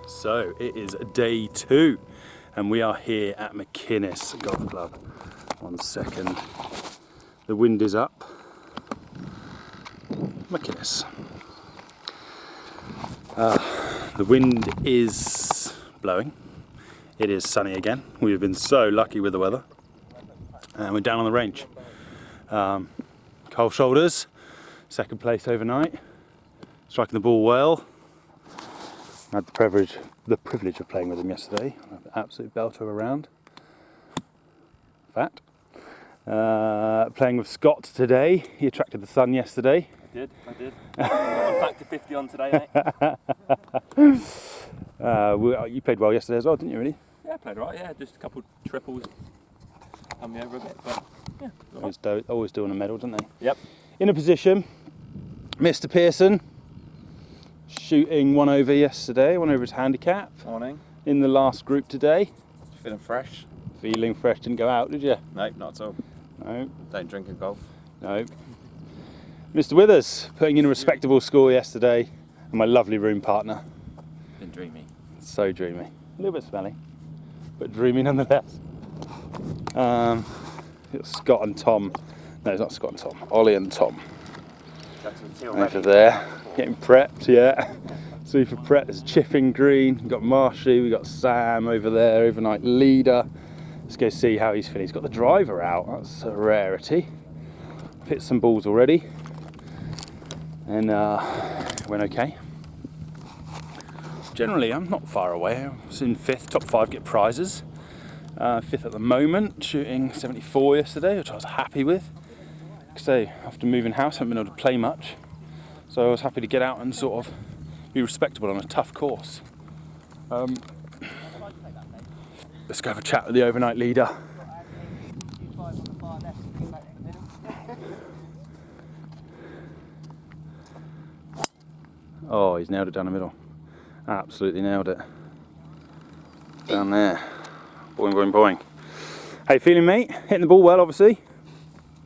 So it is day 2 and we are here at Machynys Golf Club. 1 second, the wind is up. Machynys. The wind is blowing. It is sunny again. We've been so lucky with the weather. And we're down on the range. Cold shoulders, 2nd place overnight. Striking the ball well. I had the privilege of playing with him yesterday. Absolute belter around. Fat. Playing with Scott today. He attracted the sun yesterday. I did. I'm back to 50 on today, mate. You played well yesterday as well, didn't you, really? Yeah, I played right, yeah. Just a couple triples. Come me over a bit, but yeah. Always doing a medal, don't they? Yep. In a position, Mr. Pearson. Shooting 1 over yesterday, 1 over his handicap. Morning. In the last group today. Feeling fresh? Feeling fresh. Didn't go out, did you? Nope, not at all. No. Don't drink in golf. No. Mr. Withers putting in a respectable score yesterday, and my lovely room partner. Been dreamy. So dreamy. A little bit smelly, but dreamy nonetheless. It's Scott and Tom. No, it's not Scott and Tom. Ollie and Tom. Over there. Getting prepped, yeah. Super prepped. There's Chipping Green. We've got Marshy, we've got Sam over there, overnight leader. Let's go see how he's feeling. He's got the driver out, that's a rarity. Hit some balls already. And went okay. Generally, I'm not far away. I was in 5th, top 5 get prizes. 5th at the moment, shooting 74 yesterday, which I was happy with. So, after moving house, I haven't been able to play much. So I was happy to get out and sort of be respectable on a tough course. Let's go have a chat with the overnight leader. Oh, he's nailed it down the middle. Absolutely nailed it. Down there. Boing, boing, boing. How you feeling, mate? Hitting the ball well, obviously?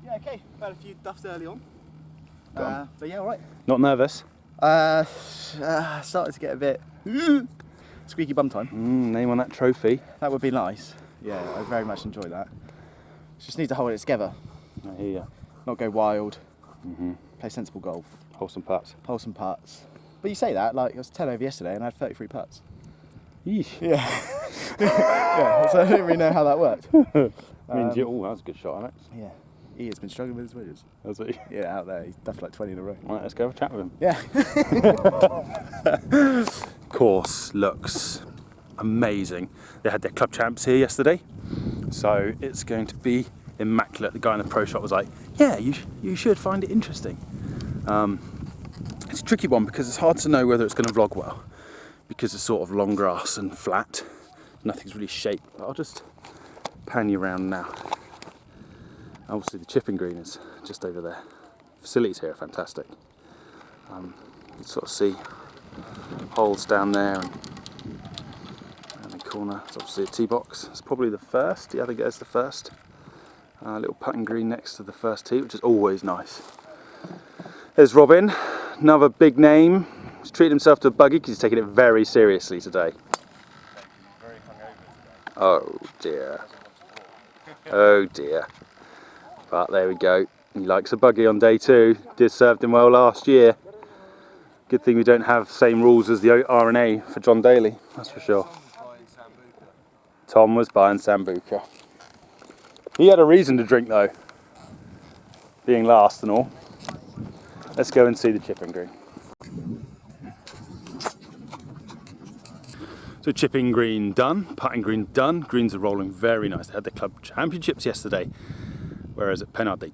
Yeah, okay. Had a few duffs early on. But yeah, all right. Not nervous? Started to get a bit squeaky bum time. Name on that trophy. That would be nice. Yeah, I very much enjoy that. Just need to hold it together. I hear you. Not go wild. Play sensible golf. Wholesome putts. Wholesome putts. But you say that, like, I was 10 over yesterday and I had 33 putts. Yeesh. Yeah. Yeah, so I don't really know how that worked. Oh, that was a good shot, Alex. Yeah. He has been struggling with his wedges. Has he? Yeah, out there. He's duffed like 20 in a row. Right, let's go have a chat with him. Yeah. Course looks amazing. They had their club champs here yesterday, so it's going to be immaculate. The guy in the pro shop was like, yeah, you should find it interesting. It's a tricky one because it's hard to know whether it's going to vlog well, because it's sort of long grass and flat. Nothing's really shaped, but I'll just pan you around now. Obviously the chipping green is just over there. Facilities here are fantastic. You can sort of see holes down there and the corner. It's obviously a tee box. It's probably the first. Yeah, I think it's the first. Little putting green next to the first tee, which is always nice. There's Robin, another big name. He's treated himself to a buggy because he's taking it very seriously today. Oh dear. Oh dear. But there we go. He likes a buggy on day 2. Did served him well last year. Good thing we don't have same rules as the R&A for John Daly, that's for sure. Tom was buying Sambuca. He had a reason to drink though, being last and all. Let's go and see the chipping green. So chipping green done, putting green done. Greens are rolling very nice. They had the club championships yesterday, whereas at Pennard they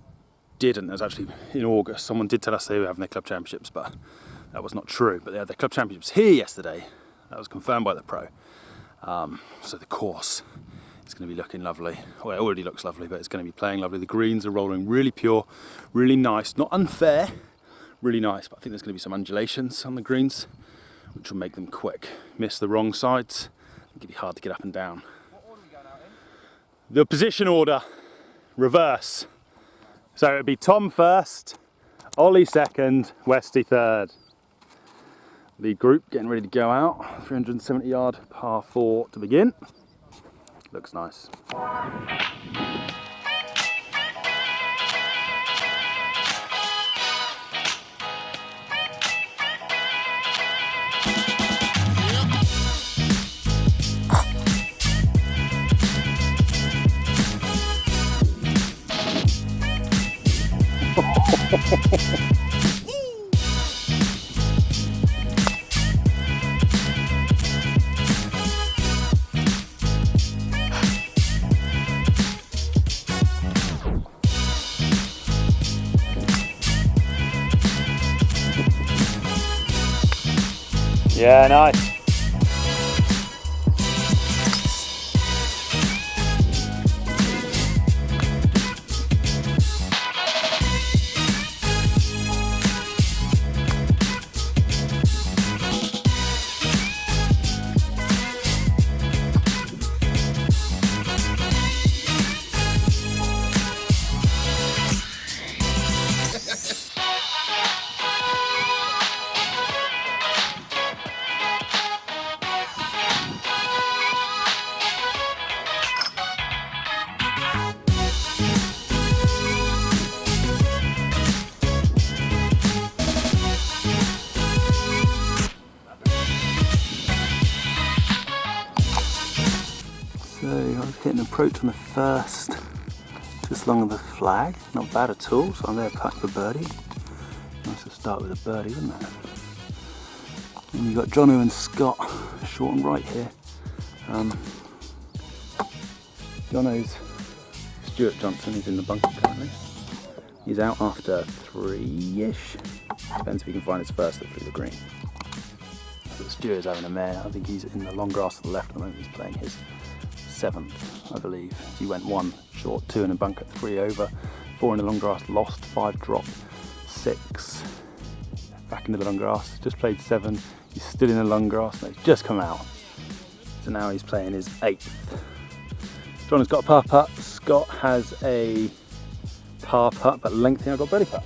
didn't. It was actually in August. Someone did tell us they were having their club championships, but that was not true. But they had their club championships here yesterday. That was confirmed by the pro. So the course is going to be looking lovely. Well, it already looks lovely, but it's going to be playing lovely. The greens are rolling really pure, really nice. Not unfair, really nice. But I think there's going to be some undulations on the greens, which will make them quick. Miss the wrong sides, it'll be hard to get up and down. What order are we going out in? The position order, reverse. So it'd be Tom first, Ollie second, Westy third. Lead group getting ready to go out. 370 yard par 4 to begin. Looks nice. Yeah, nice. So I was hitting an approach on the first, just along the flag, not bad at all, so I'm there putting for birdie. Nice to start with a birdie, wouldn't it? And you've got Jono and Scott short and right here. Jono's Stuart Johnson, he's in the bunker currently. He's out after 3-ish. Depends if he can find his first through the green. But Stuart's having a mare. I think he's in the long grass to the left at the moment. He's playing his 7th, I believe. He went 1 short, 2 in a bunker, 3 over, 4 in the long grass, lost, 5 drop, 6 back into the long grass, just played 7. He's still in the long grass, and he's just come out. So now he's playing his 8th. John has got a par putt, Scott has a par putt, but lengthy, I've got birdie putt.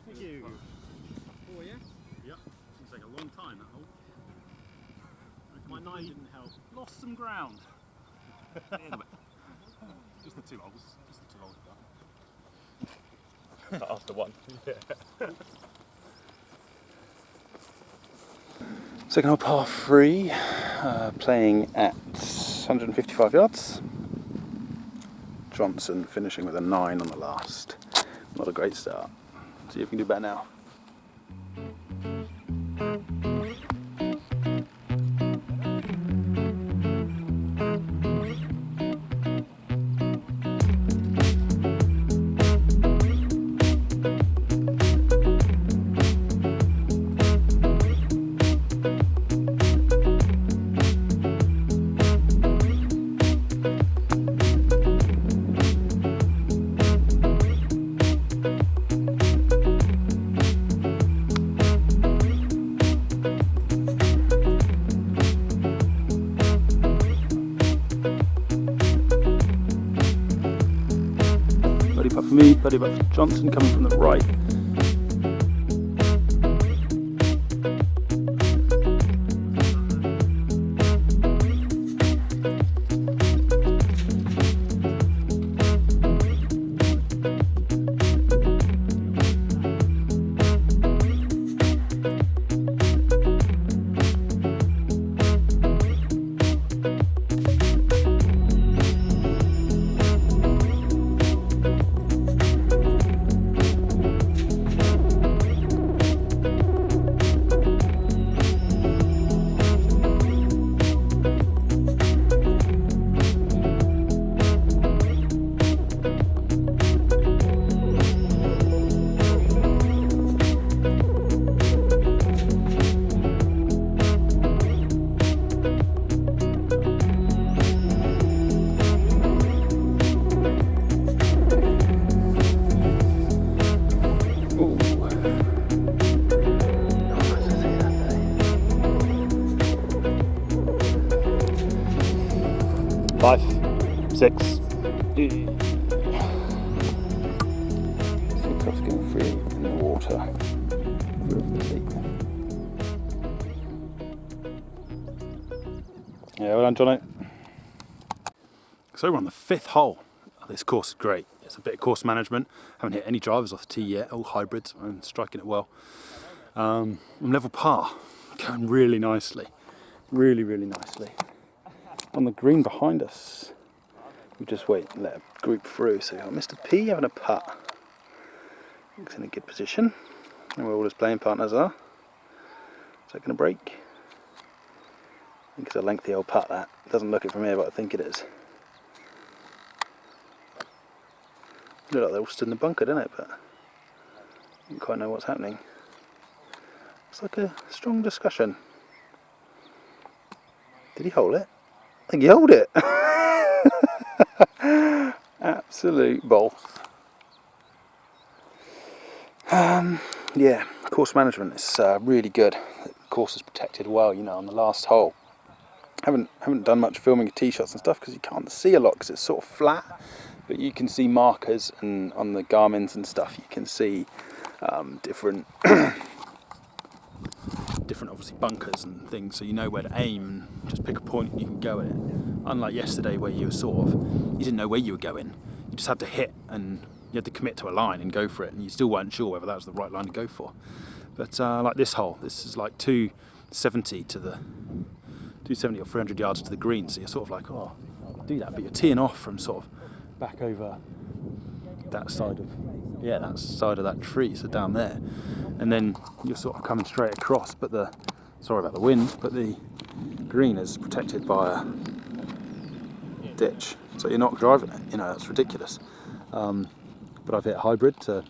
Thank you. 4, yeah? Yep. Seems like a long time, that hole. My 9 didn't help. Lost some ground. Just the 2 holes. Just the 2 holes. After 1. Yeah. Second hole par 3, playing at 155 yards. Johnson finishing with a 9 on the last. Not a great start. See if we can do better now. birdie about for Johnson coming from the right. Five, six. Cups getting free in the water. Yeah, well done, Johnny. So we're on the 5th hole. This course is great. It's a bit of course management. Haven't hit any drivers off the tee yet. All hybrids. I'm striking it well. I'm level par, going really nicely. Really, really nicely. On the green behind us, we just wait and let a group through. So we've got Mr. P having a putt. Looks in a good position. And where all his playing partners are. Taking a break. I think it's a lengthy old putt that. It doesn't look it from here, but I think it is. Look like they're all stood in the bunker, don't it? But I don't quite know what's happening. It's like a strong discussion. Did he hold it? I think he held it. Absolute ball. Yeah, course management is really good. The course is protected well, you know, on the last hole. Haven't done much filming of tee shots and stuff because you can't see a lot because it's sort of flat. But you can see markers, and on the Garmin's and stuff you can see different obviously bunkers and things, so you know where to aim and just pick a point and you can go at it. Unlike yesterday where you didn't know where you were going, you just had to hit and you had to commit to a line and go for it, and you still weren't sure whether that was the right line to go for. But like this hole, this is like 270 or 300 yards to the green, so you're sort of like, oh, I'll do that, but you're teeing off from sort of back over that side of that tree, so down there, and then you're sort of coming straight across, but sorry about the wind, but the green is protected by a ditch, so you're not driving it, you know, that's ridiculous. But I've hit a hybrid to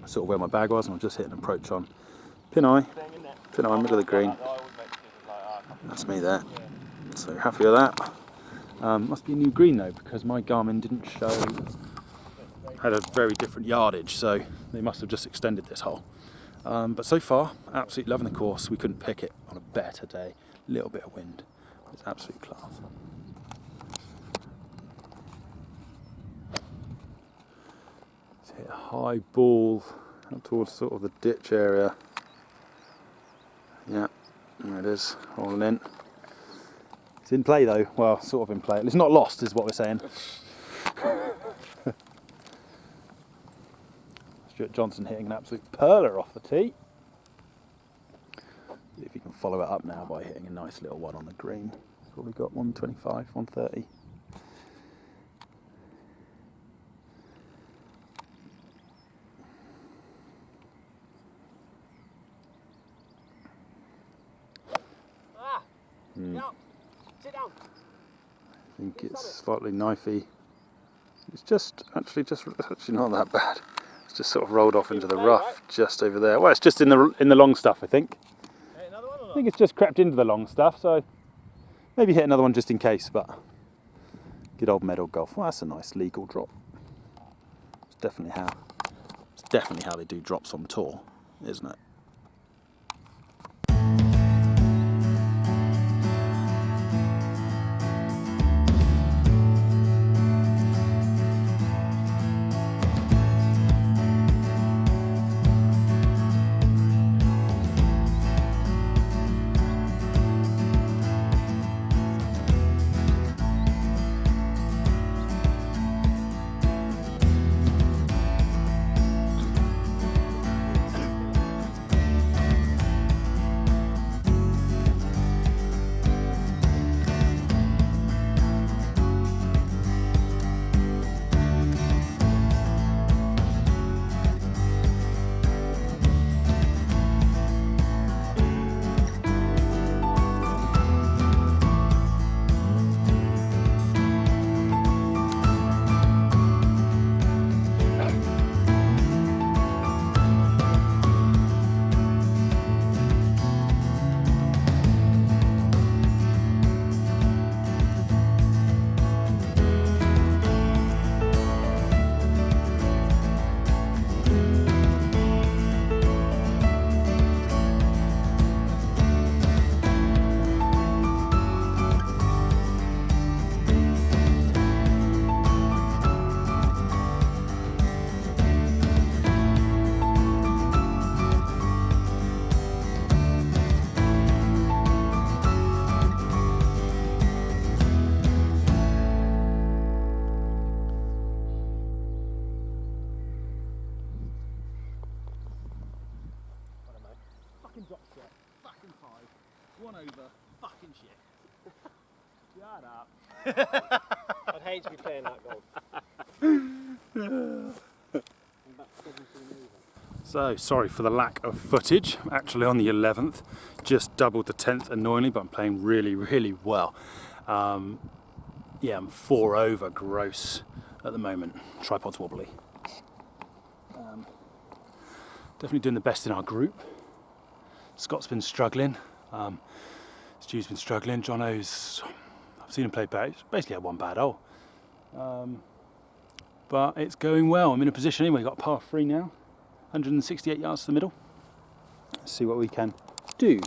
sort of where my bag was, and I've just hit an approach on pin eye, middle of the green. That's me there, so happy with that. Must be a new green though, because my Garmin didn't show, had a very different yardage, so they must have just extended this hole. But so far, absolutely loving the course. We couldn't pick it on a better day. A little bit of wind, it's absolute class. Let's hit a high ball out towards sort of the ditch area. Yeah, there it is, rolling in. It's in play though, well, sort of in play. It's not lost, is what we're saying. Stuart Johnson hitting an absolute perler off the tee. See if he can follow it up now by hitting a nice little one on the green. He's probably got 125, 130. Sit down. I think it's slightly knifey. It's actually not that bad. It's just sort of rolled off into the rough just over there. Well, it's just in the long stuff, I think. I think it's just crept into the long stuff, so maybe hit another one just in case, but good old medal golf. Well, that's a nice legal drop. It's definitely how they do drops on tour, isn't it? 2-5, 1 over, fucking shit. Shut up. I'd hate to be playing that golf. So, sorry for the lack of footage. Actually on the 11th, just doubled the 10th annoyingly, but I'm playing really, really well. Yeah, I'm 4 over gross at the moment. Tripod's wobbly. Definitely doing the best in our group. Scott's been struggling. Stu's been struggling. Jono's, I've seen him play bad. He's basically had one bad hole. But it's going well. I'm in a position anyway. Got par 3 now. 168 yards to the middle. Let's see what we can do.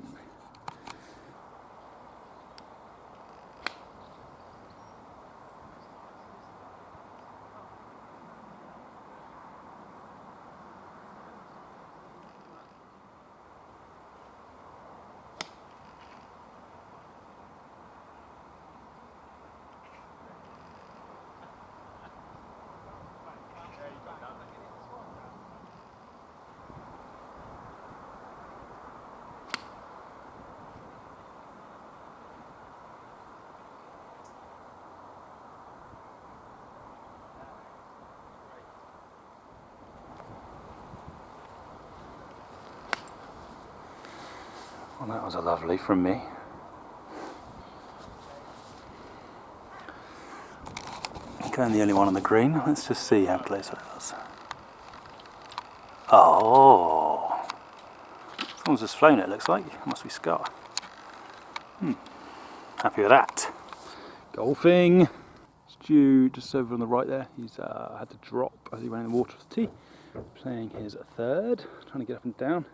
Well, that was a lovely from me. Okay, I'm the only one on the green. Let's just see how close it was. Oh! Someone's just flown it, looks like. It must be Scott. Happy with that. Golfing. Stu just over on the right there. He's had to drop as he went in the water with the tee. Playing his third, trying to get up and down.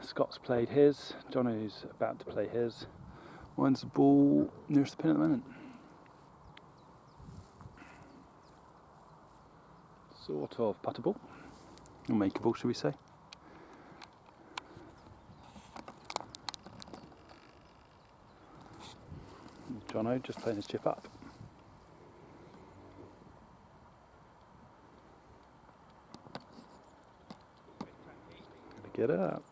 Scott's played his. Jono's about to play his. Mine's the ball nearest the pin at the moment. Sort of puttable, or makeable, should we say? Jono just playing his chip up. Gotta get it up.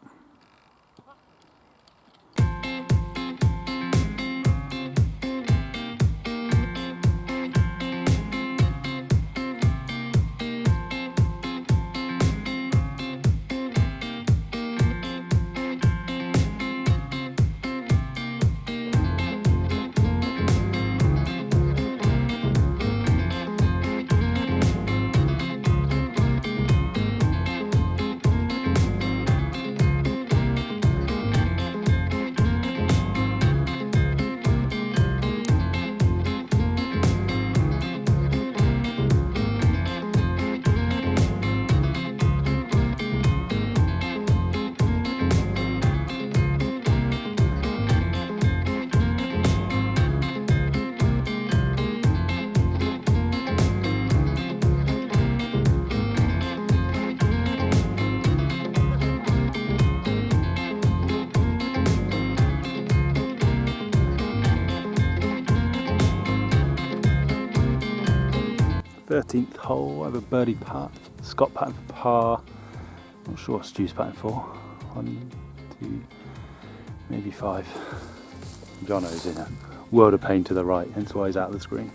Thirteenth hole, I have a birdie putt. Scott putting for par. Not sure what Stu's putting for. 1, 2, maybe 5. Jono's in a world of pain to the right, hence why he's out of the screen.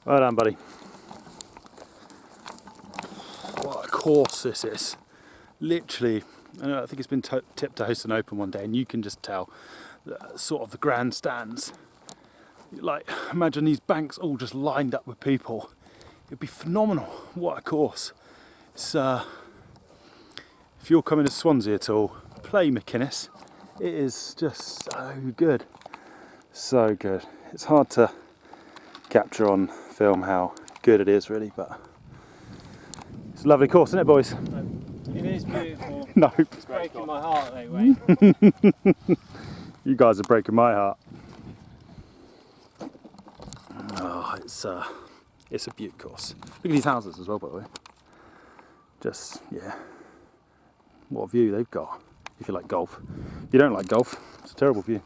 Well done, buddy. What a course this is. Literally, I think it's been tipped to host an open one day, and you can just tell sort of the grandstands. Like, imagine these banks all just lined up with people. It'd be phenomenal. What a course. It's, if you're coming to Swansea at all, play Machynys. It is just so good. So good. It's hard to capture on film how good it is, really, but it's a lovely course, isn't it, boys? It is beautiful. No. It's breaking my heart, though, Wayne. You guys are breaking my heart. Oh, it's a beaut course. Look at these houses as well, by the way. Just, yeah. What a view they've got. If you like golf. If you don't like golf, it's a terrible view.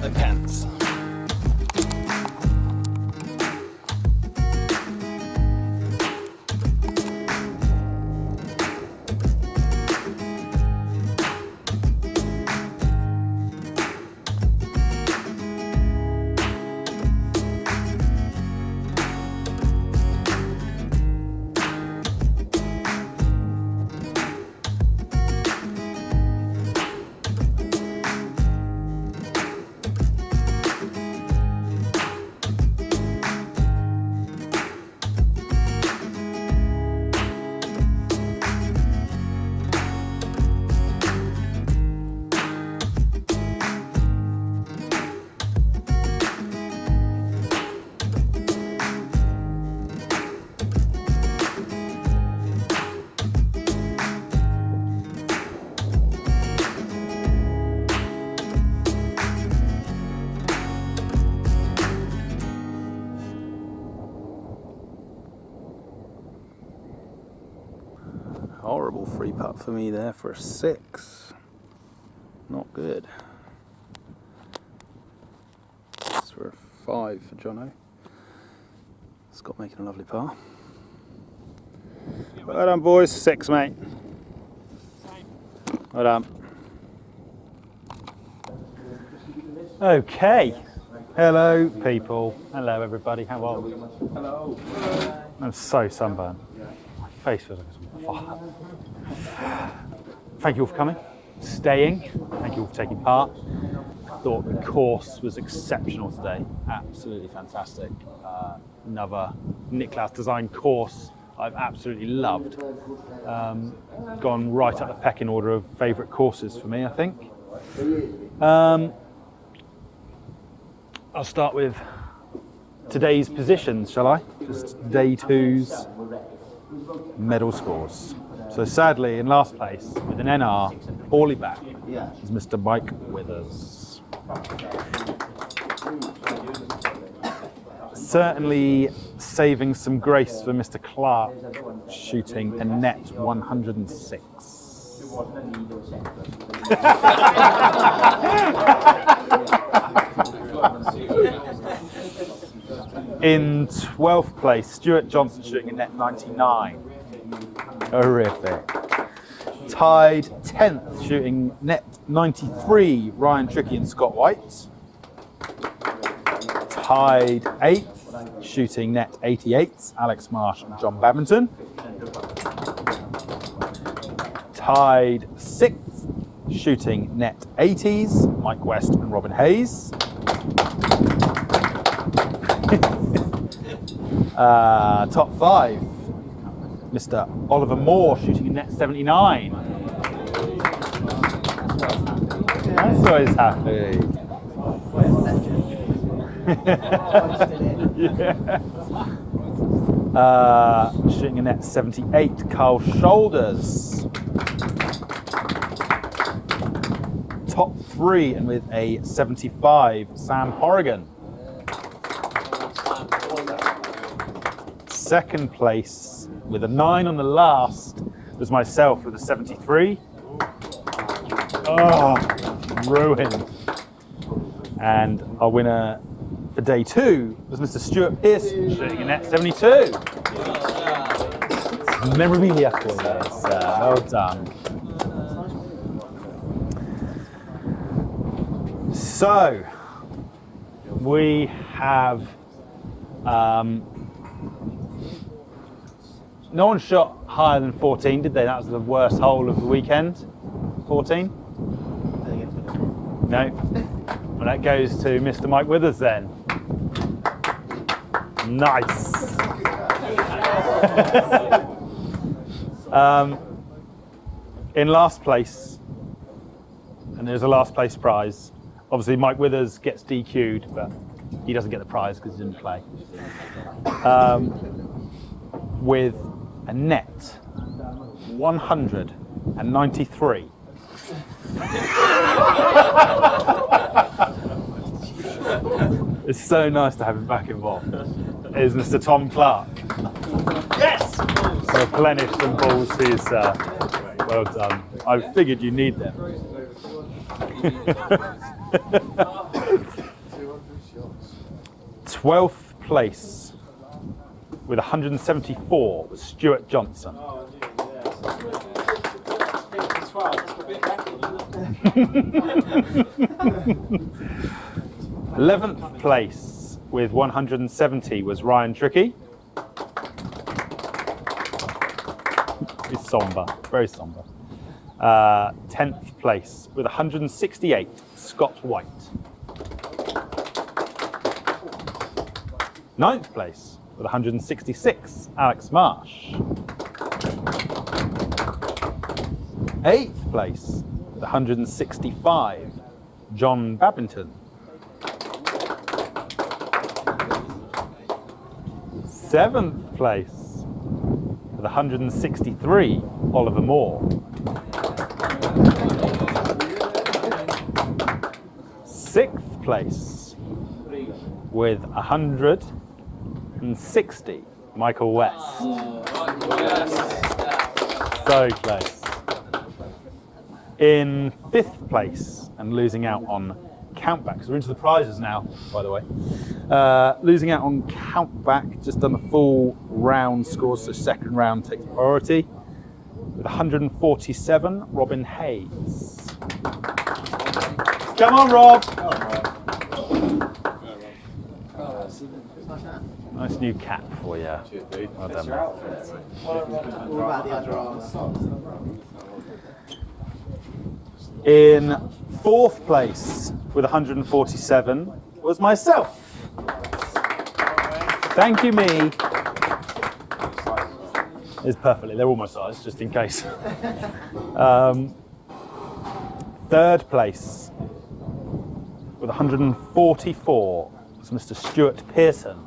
The cants. Horrible free putt for me there for a 6. Not good. It's for a 5 for Jono. Scott making a lovely par. Well done, boys. 6, mate. Well done. Okay. Hello, people. Hello, everybody. How are we? Hello. I'm so sunburned. My face feels like it's on fire. Thank you all for coming, staying. Thank you all for taking part. I thought the course was exceptional today. Absolutely fantastic. Another Niklaus designed course I've absolutely loved. Gone right up the pecking order of favourite courses for me, I think. I'll start with today's positions, shall I? Just day 2's medal scores. So sadly, in last place, with an NR, poorly back, is Mr. Mike Withers. Certainly saving some grace for Mr. Clark, shooting a net 106. In 12th place, Stuart Johnson shooting a net 99. Horrific. Tied 10th, shooting net 93, Ryan Trickey and Scott White. Tied 8th, shooting net 88, Alex Marsh and John Babington. Tied 6th, shooting net 80s, Mike West and Robin Hayes. Top 5, Mr. Oliver Moore shooting a net 79. That's always happy. Yeah. Shooting a net 78, Carl Shoulders. Top 3 and with a 75, Sam Horrigan. Second place with a 9 on the last was myself with a 73. Oh, Oh, ruined. And our winner for day 2 was Mr. Stuart Pearson, shooting a net 72. Memorabilia for you, sir. Well done. So, we have no one shot higher than 14, did they? That was the worst hole of the weekend. 14? No. Well, that goes to Mr. Mike Withers then. Nice. In last place, and there's a last place prize. Obviously, Mike Withers gets DQ'd, but he doesn't get the prize because he didn't play. With a net 193. It's so nice to have him back involved. Is Mr. Tom Clark. Yes! So replenish some balls to you, sir. Well done. I figured you need them. 12th place with 174 was Stuart Johnson. 11th place with 170 was Ryan Trickey. He's somber, very somber. 10th place with 168, Scott White. 9th place with 166, Alex Marsh. 8th place with 165, John Babington. 7th place with 163, Oliver Moore. 6th place with 160, Michael West. So close. In 5th place, and losing out on countback, so we're into the prizes now, by the way. Losing out on countback, just done the full round scores, so second round takes priority. With 147, Robin Hayes. Come on, Rob! Nice new cap for you. Well done. In 4th place with 147 was myself. Thank you, me. It's perfectly, they're all my size, just in case. 3rd place with 144 was Mr. Stuart Pearson.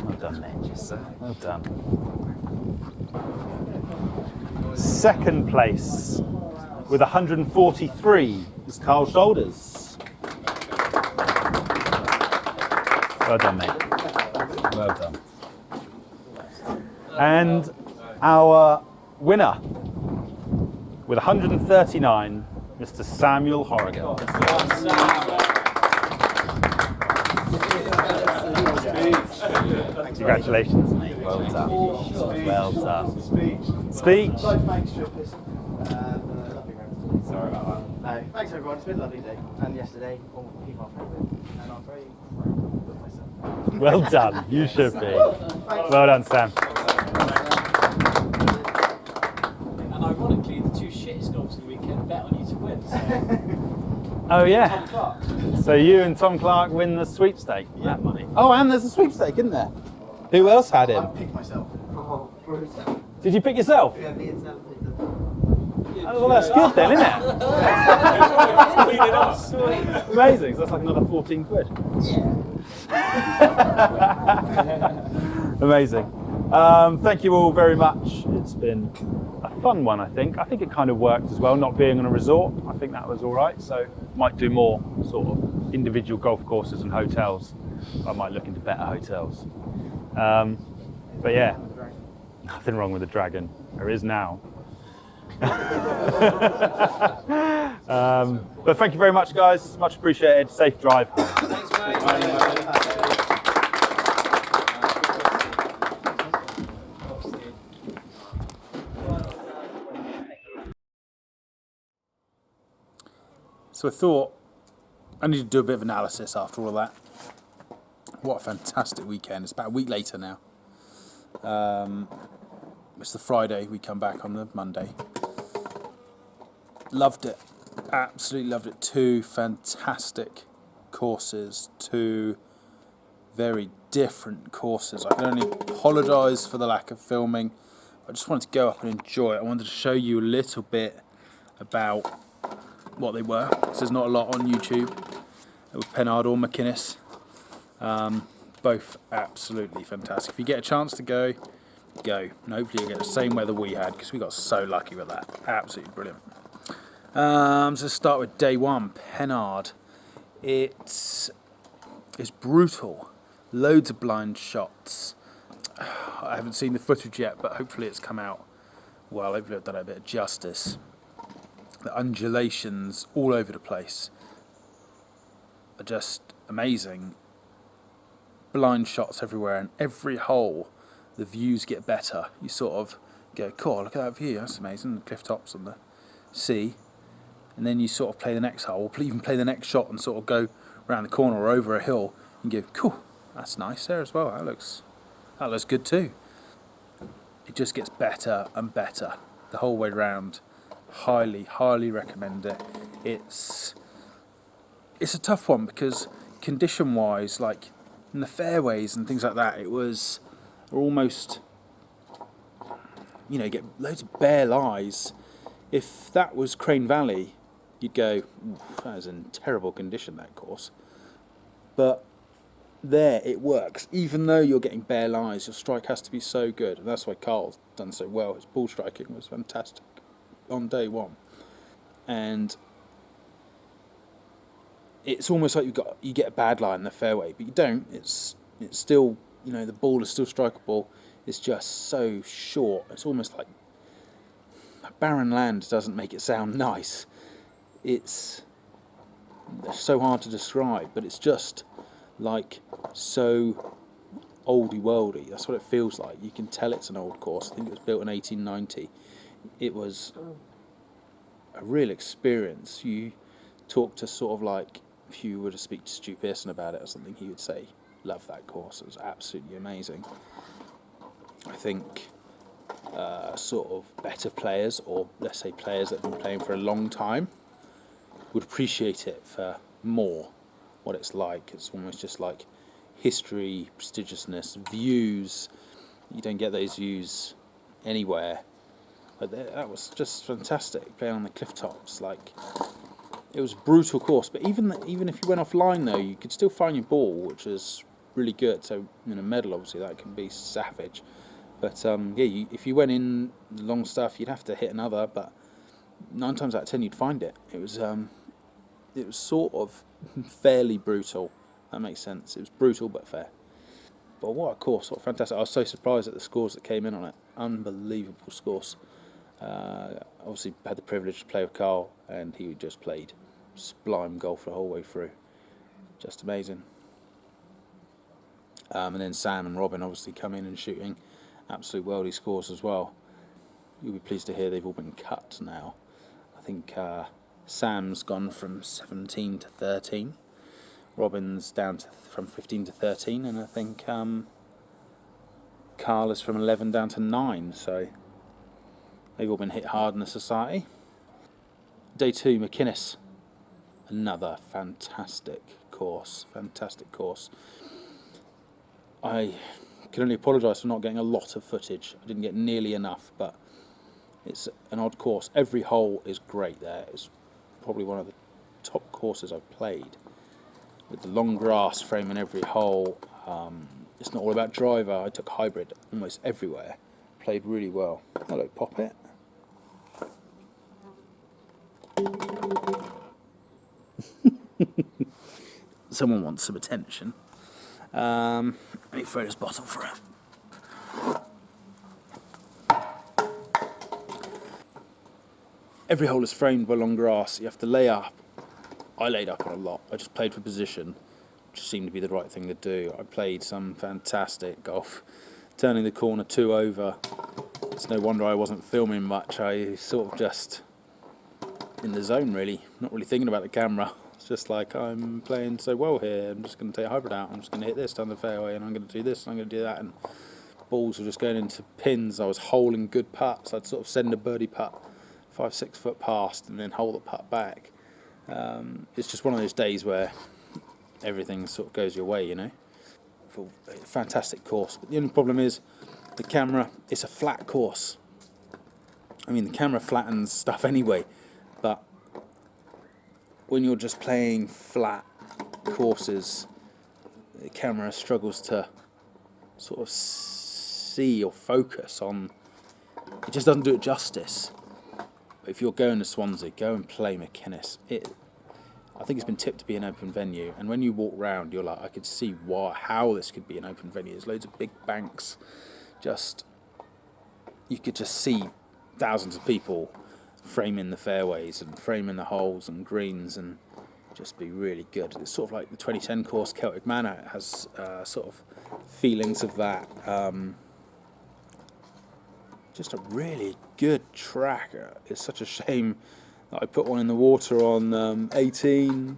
Well done, mate. Well done. 2nd place with 143 was Carl Shoulders. Well done, mate. Well done. And our winner with 139, Mr. Samuel Horrigan. Congratulations, mate. Well done. Well done. Speech. Thanks, Stuart Pearson. Sorry about that. No, thanks everyone. It's been a lovely day. And yesterday, all people I've played with. And I'm very proud of myself. Well done. You should be. Well done, Sam. And ironically, the two shittest golfers of the weekend bet on you to win. So. Oh, yeah. Tom Clark. So you and Tom Clark win the sweepstake. That money. Oh, and there's a sweepstake, isn't there? Who else had him? I picked myself. Did you pick yourself? Yeah, me and Sam picked them. Oh, well, that's good then, isn't it? Amazing. So that's like another 14 quid. Yeah. Amazing. Thank you all very much. It's been a fun one, I think. I think it kind of worked as well, not being on a resort. I think that was all right. So might do more sort of individual golf courses and hotels. I might look into better hotels. But yeah, Nothing wrong with the dragon. There is now. But thank you very much, guys. Much appreciated. Safe drive. Thanks, mate. So I thought I need to do a bit of analysis after all of that. What a fantastic weekend. It's about a week later now. It's the Friday, we come back on the Monday. Loved it. Absolutely loved it. 2 fantastic courses. 2 very different courses. I can only apologise for the lack of filming. I just wanted to go up and enjoy it. I wanted to show you a little bit about what they were. So there's not a lot on YouTube with Pennard or Machynys. Both absolutely fantastic. If you get a chance to go, go. And hopefully you'll get the same weather we had, because we got so lucky with that. Absolutely brilliant. So let's start with day 1, Pennard. It's brutal. Loads of blind shots. I haven't seen the footage yet, but hopefully it's come out well. Hopefully I've done it a bit of justice. The undulations all over the place are just amazing. Blind shots everywhere, and every hole the views get better. You sort of go, cool, look at that view, that's amazing, the cliff tops and the sea. And then you sort of play the next hole, or even play the next shot and sort of go around the corner or over a hill and go, cool, that's nice there as well, that looks good too. It just gets better and better the whole way round. Highly recommend it. It's a tough one because condition wise, like in the fairways and things like that, it was almost, you know, you get loads of bare lies. If that was Crane Valley, you'd go, that is in terrible condition, that course. But there it works. Even though you're getting bare lies, your strike has to be so good, and that's why Carl's done so well. His ball striking was fantastic on day 1, and it's almost like you get a bad lie in the fairway, but you don't. It's still, you know, the ball is still strikeable. It's just so short. It's almost like barren land doesn't make it sound nice. It's so hard to describe, but it's just like so oldie worldy. That's what it feels like. You can tell it's an old course. I think it was built in 1890. It was a real experience. You talk to sort of like, if you were to speak to Stu Pearson about it or something, he would say, love that course, it was absolutely amazing. I think sort of better players, or let's say players that have been playing for a long time, would appreciate it for more what it's like. It's almost just like history, prestigiousness, views. You don't get those views anywhere. But that was just fantastic, playing on the cliff tops. Like, it was a brutal course, but even if you went offline though, you could still find your ball, which is really good. So in a medal, obviously, that can be savage. But yeah, if you went in long stuff, you'd have to hit another. But 9 times out of 10, you'd find it. It was sort of fairly brutal. That makes sense. It was brutal but fair. But what a course! What fantastic! I was so surprised at the scores that came in on it. Unbelievable scores. Obviously had the privilege to play with Carl, and he just played sublime golf the whole way through. Just amazing. And then Sam and Robin obviously come in and shooting absolute worldy scores as well. You'll be pleased to hear they've all been cut now. I think Sam's gone from 17 to 13. Robin's down from 15 to 13, and I think Carl is from 11 down to 9. So they've all been hit hard in the society. Day 2, Machynys. Another fantastic course. Fantastic course. I can only apologise for not getting a lot of footage. I didn't get nearly enough, but it's an odd course. Every hole is great there. It's probably one of the top courses I've played. With the long grass framing every hole. It's not all about driver. I took hybrid almost everywhere. Played really well. Hello, Poppet. Someone wants some attention. Let me throw this bottle for her. every hole is framed by long grass. You have to lay up. I laid up on a lot. I just played for position, which seemed to be the right thing to do. I played some fantastic golf, turning the corner 2 over. It's no wonder I wasn't filming much. I sort of just in the zone, really, not really thinking about the camera. It's just like, I'm playing so well here, I'm just going to take a hybrid out, I'm just going to hit this down the fairway, and I'm going to do this, and I'm going to do that, and balls were just going into pins. I was holing good putts. I'd sort of send a birdie putt 5-6 foot past and then hole the putt back. It's just one of those days where everything sort of goes your way, you know. Fantastic course, but the only problem is the camera. It's a flat course. I mean, the camera flattens stuff anyway, but when you're just playing flat courses, the camera struggles to sort of see or focus on. It just doesn't do it justice. But if you're going to Swansea, go and play Machynys. I think it's been tipped to be an open venue, and when you walk round, you're like, I could see how this could be an open venue. There's loads of big banks. You could just see thousands of people framing the fairways and framing the holes and greens, and just be really good. It's sort of like the 2010 course, Celtic Manor. It has sort of feelings of that. Just a really good track. It's such a shame that I put one in the water on 18,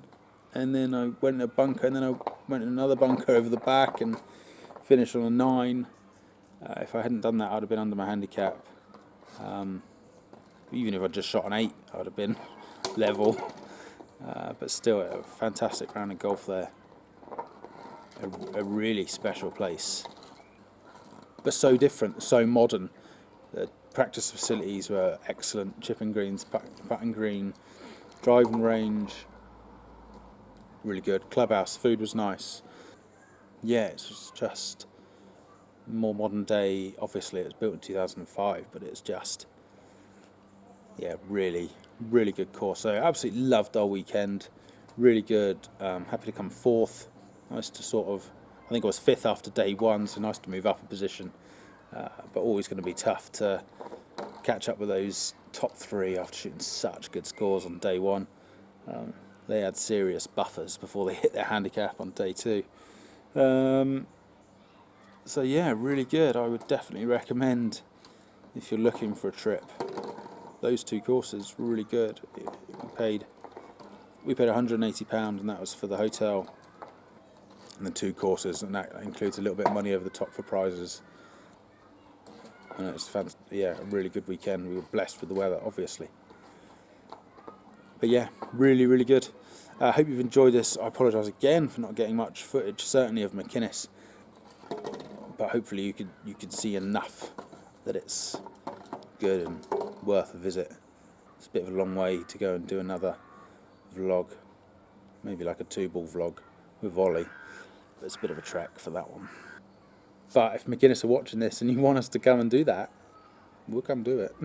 and then I went in a bunker, and then I went in another bunker over the back and finished on a 9. If I hadn't done that, I'd have been under my handicap. Even if I just shot an 8, I would have been level. But still, a fantastic round of golf there. A really special place. But so different, so modern. The practice facilities were excellent. Chipping greens, putting green, driving range, really good. Clubhouse, food was nice. Yeah, it's just more modern day. Obviously, it was built in 2005, but it's just, yeah, really, really good course. So absolutely loved our weekend. Really good. Happy to come 4th. Nice to sort of, I think I was 5th after day 1, so nice to move up a position. But always going to be tough to catch up with those top 3 after shooting such good scores on day 1. They had serious buffers before they hit their handicap on day 2. So yeah, really good. I would definitely recommend, if you're looking for a trip, those 2 courses. Really good. We paid £180, and that was for the hotel and the 2 courses, and that includes a little bit of money over the top for prizes. And it's a really good weekend. We were blessed with the weather, obviously. But yeah, really, really good. I hope you've enjoyed this. I apologise again for not getting much footage, certainly of Machynys. But hopefully you could see enough that it's good and worth a visit. It's a bit of a long way to go and do another vlog, maybe like a 2-ball vlog with volley. But it's a bit of a trek for that one. But if Machynys are watching this and you want us to come and do that, we'll come do it.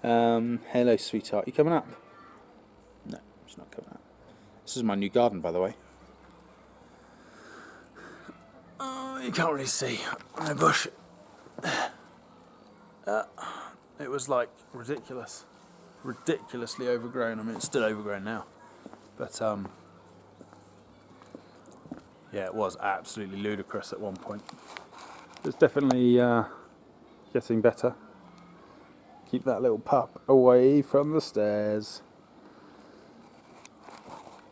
Hello, sweetheart. You coming up? No, she's not coming up. This is my new garden, by the way. Oh, you can't really see. No bush. It was like ridiculously overgrown. I mean, it's still overgrown now. But yeah, it was absolutely ludicrous at one point. It's definitely getting better. Keep that little pup away from the stairs.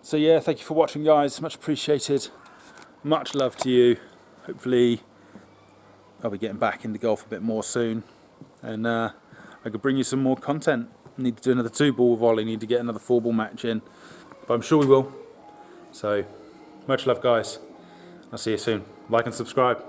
So yeah, thank you for watching, guys. Much appreciated. Much love to you. Hopefully I'll be getting back into golf a bit more soon, and I could bring you some more content. Need to do another 2-ball volley, need to get another 4-ball match in, but I'm sure we will. So much love, guys. I'll see you soon. Like and subscribe.